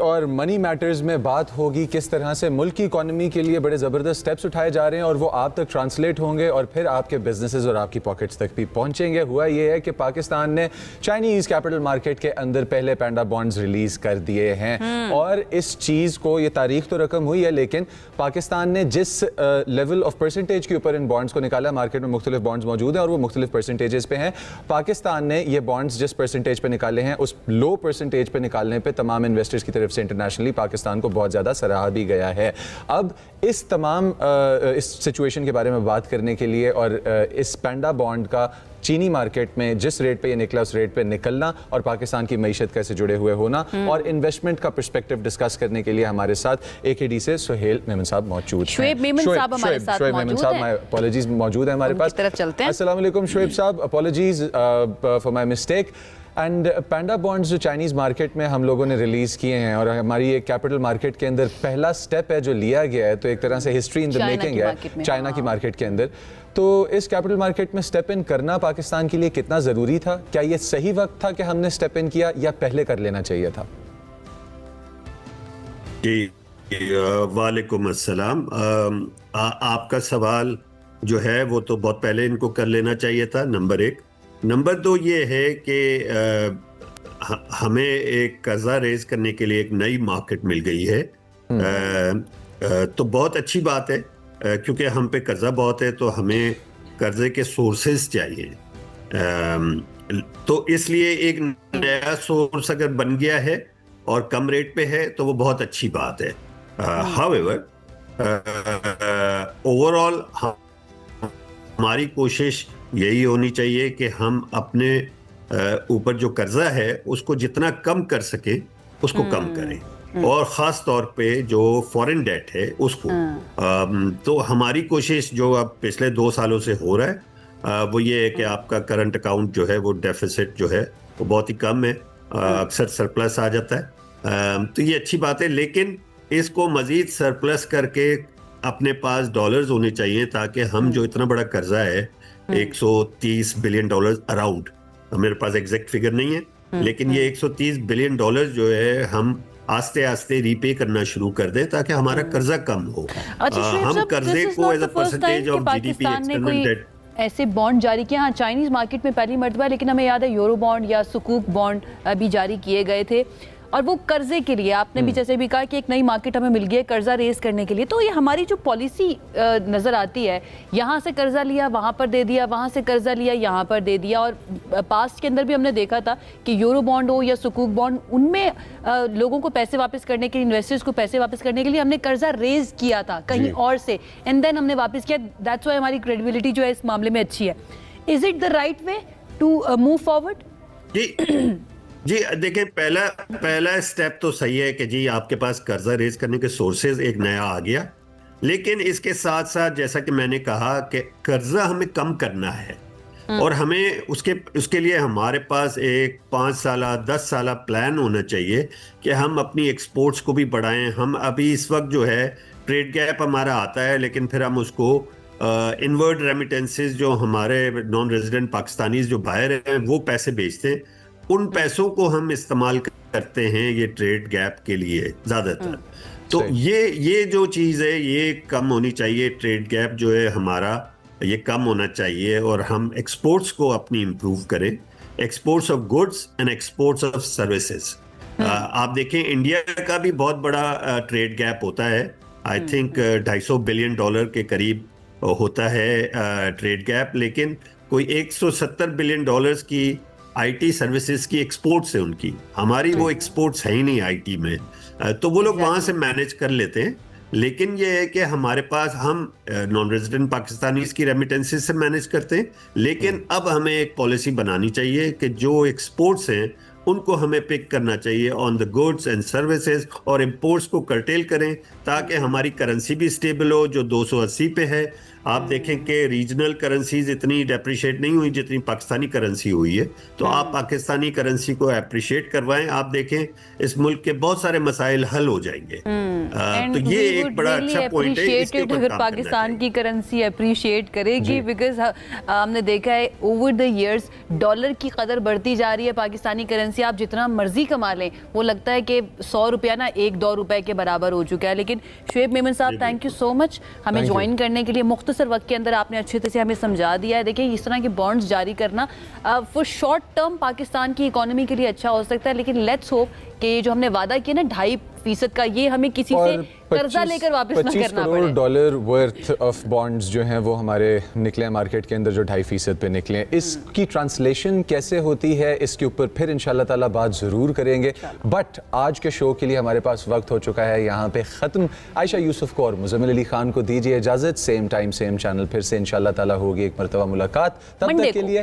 और money matters में बात होगी किस तरह से मुल्क की इकोनॉमी के लिए बड़े ज़बरदस्त स्टेप्स उठाए जा रहे हैं और वो आप तक ट्रांसलेट होंगे और फिर आपके बिजनेसेस और आपकी पॉकेट्स तक भी पहुंचेंगे। हुआ ये है कि पाकिस्तान ने चाइनीज़ कैपिटल मार्केट के अंदर पहले पैंडा बॉन्ड्स रिलीज़ कर दिए हैं और इस चीज़ को, ये तारीख तो रकम हुई है, लेकिन पाकिस्तान ने जिस लेवल ऑफ परसेंटेज के ऊपर इन बॉन्ड्स को निकाला, मार्केट में मुख्तलिफ बॉन्ड्स मौजूद हैं और वो मुख्तलिफ परसेंटेजेस पे हैं। पाकिस्तान ने ये बॉन्ड्स जिस परसेंटेज पे निकाले हैं उस लो परसेंटेज पे निकालने पे तमाम इन्वेस्टर्स की तरफ से इंटरनेशनली पाकिस्तान को बहुत ज़्यादा सराहा भी गया है। अब इस तमाम इस सिचुएशन के बारे में बात करने के लिए और इस पैंडा बॉन्ड का चीनी मार्केट में जिस रेट पे ये निकला उस रेट पे निकलना और पाकिस्तान की मईशत कैसे जुड़े हुए होना और इन्वेस्टमेंट का पर्सपेक्टिव डिस्कस करने के लिए हमारे साथ AKD से सुहेल मेमन साहब मौजूद हैं। शुएब मेमन साहब हमारे साथ मौजूद हैं। माय अपॉलॉजीज, मौजूद है हमारे पास। तरफ चलते हैं। अस्सलाम वालेकुम शुएब साहब, apologies for my mistake. And panda bonds जो चाइनीज़ मार्केट में हम लोगों ने रिलीज़ किए हैं और हमारी एक कैपिटल मार्केट के अंदर पहला स्टेप है जो लिया गया है, तो एक तरह से हिस्ट्री इन द मेकिंग है चाइना की मार्केट के अंदर। तो इस कैपिटल मार्केट में स्टेप इन करना पाकिस्तान के लिए कितना ज़रूरी था? क्या ये सही वक्त था कि हमने स्टेप इन किया या पहले कर लेना चाहिए था? जी, वालेकुम अस्सलाम। आपका सवाल जो है वो तो बहुत पहले इनको कर लेना चाहिए था, नंबर एक। नंबर दो ये है कि हमें एक कर्जा रेज करने के लिए एक नई मार्केट मिल गई है। तो बहुत अच्छी बात है, क्योंकि हम पे कर्जा बहुत है तो हमें कर्जे के सोर्सेज चाहिए। तो इसलिए एक नया सोर्स अगर बन गया है और कम रेट पे है तो वो बहुत अच्छी बात है। हाउएवर ओवरऑल हमारी कोशिश यही होनी चाहिए कि हम अपने ऊपर जो कर्जा है उसको जितना कम कर सके उसको कम करें, और ख़ास तौर पे जो फॉरेन डेट है उसको। तो हमारी कोशिश जो अब पिछले 2 सालों से हो रहा है वो ये है कि आपका करंट अकाउंट जो है वो डेफिसिट जो है वो बहुत ही कम है, अक्सर सरप्लस आ जाता है। तो ये अच्छी बात है, लेकिन इसको मज़ीद सरप्लस करके अपने पास डॉलर्स होने चाहिए ताकि हम जो इतना बड़ा कर्जा है 130 बिलियन डॉलर्स अराउंड, मेरे पास एग्जैक्ट फिगर नहीं है, लेकिन ये 130 बिलियन डॉलर जो है हम आस्ते आस्ते रीपे करना शुरू कर दें ताकि हमारा कर्जा कम हो। हम कर्जे को as a percentage of GDP external debt ऐसे बॉन्ड जारी किया। हाँ, चाइनीज मार्केट में पहली मर्तबा, लेकिन हमें याद है यूरो बॉन्ड या सुकूक बॉन्ड भी जारी किए गए थे, और वो कर्जे के लिए आपने भी जैसे भी कहा कि एक नई मार्केट हमें मिल गई है कर्जा रेज करने के लिए। तो ये हमारी जो पॉलिसी नज़र आती है, यहाँ से कर्जा लिया वहाँ पर दे दिया, वहाँ से कर्जा लिया यहाँ पर दे दिया, और पास्ट के अंदर भी हमने देखा था कि यूरो बॉन्ड हो या सुकूक बॉन्ड, उनमें लोगों को पैसे वापस करने के लिए, इन्वेस्टर्स को पैसे वापस करने के लिए हमने कर्जा रेज किया था कहीं और से, एंड देन हमने वापस किया। दैट्स व्हाई हमारी क्रेडिबिलिटी जो है इस मामले में अच्छी है। Is it the right way to move forward? जी देखिए, पहला स्टेप तो सही है कि जी आपके पास कर्जा रेज करने के सोर्सेज एक नया आ गया, लेकिन इसके साथ साथ जैसा कि मैंने कहा कि कर्जा हमें कम करना है और हमें उसके लिए हमारे पास एक 5 साल 10 साल प्लान होना चाहिए कि हम अपनी एक्सपोर्ट्स को भी बढ़ाएं। हम अभी इस वक्त जो है ट्रेड गैप हमारा आता है, लेकिन फिर हम उसको इनवर्ड रेमिटेंसेस जो हमारे नॉन रेजिडेंट पाकिस्तानीज जो बाहर हैं वो पैसे भेजते हैं, उन पैसों को हम इस्तेमाल करते हैं ये ट्रेड गैप के लिए ज़्यादातर। तो ये जो चीज़ है ये कम होनी चाहिए, ट्रेड गैप जो है हमारा ये कम होना चाहिए, और हम एक्सपोर्ट्स को अपनी इम्प्रूव करें, exports of goods and exports of services. आप देखें इंडिया का भी बहुत बड़ा ट्रेड गैप होता है, आई थिंक 250 बिलियन डॉलर के करीब होता है ट्रेड गैप, लेकिन कोई 170 बिलियन डॉलर्स की आईटी सर्विसेज की एक्सपोर्ट्स है उनकी, हमारी वो एक्सपोर्ट्स है ही नहीं आईटी में, तो वो लोग वहां से मैनेज कर लेते हैं। लेकिन ये है कि हमारे पास हम नॉन रेजिडेंट पाकिस्तानीज की रेमिटेंसेस से मैनेज करते हैं, लेकिन अब हमें एक पॉलिसी बनानी चाहिए कि जो एक्सपोर्ट्स हैं उनको हमें पिक करना चाहिए on the goods and services, और इंपोर्ट्स को कर्टेल करें ताकि हमारी करेंसी भी स्टेबल हो जो 280 पे है। आप देखें कि रीजनल करेंसीज इतनी डेप्रिशिएट नहीं हुई जितनी पाकिस्तानी करेंसी हुई है, तो आप पाकिस्तानी करेंसी को अप्रिशिएट करवाएं। आप देखें इस मुल्क के बहुत सारे मसाइल हल हो जाएंगे। And तो ये we एक would बड़ा really अच्छा पॉइंट है, appreciate इसके it ऊपर अगर काम करना पाकिस्तान चाहिए। की करेंसी अप्रिशिएट करेगी, बिकॉज हमने देखा है ओवर द इयर्स डॉलर की कदर बढ़ती जा रही है। पाकिस्तानी करेंसी आप जितना मर्जी कमा लें, वो लगता है कि 100 रुपया ना 1-2 रुपए के बराबर हो चुका है। लेकिन शुएब मेमन साहब, थैंक यू सो मच हमें Thank you. ज्वाइन करने के लिए। मुख्तसर वक्त के अंदर आपने अच्छे तरह से हमें समझा दिया है। देखिए, इस तरह के बॉन्ड्स जारी करना फॉर शॉर्ट टर्म पाकिस्तान की इकोनॉमी के लिए अच्छा हो सकता है, लेकिन लेट्स होप कि ये जो हमने वादा किया ना 2.5% का, ये हमें किसी से कर्जा लेकर वापस ना 25 करना करोड़ पड़े। डॉलर वर्थ ऑफ बॉन्ड्स जो हैं वो हमारे निकले हैं मार्केट के अंदर, जो 2.5% पे निकले हैं। इसकी ट्रांसलेशन कैसे होती है, इसके ऊपर फिर इंशाल्लाह ताला बात ज़रूर करेंगे। बट आज के शो के लिए हमारे पास वक्त हो चुका है यहाँ पे ख़त्म। आयशा यूसुफ को और मुज़म्मिल अली खान को दीजिए इजाज़त। सेम टाइम सेम चैनल फिर से इंशाल्लाह ताला होगी एक मरतबा मुलाकात। तब Monday तक के को। लिए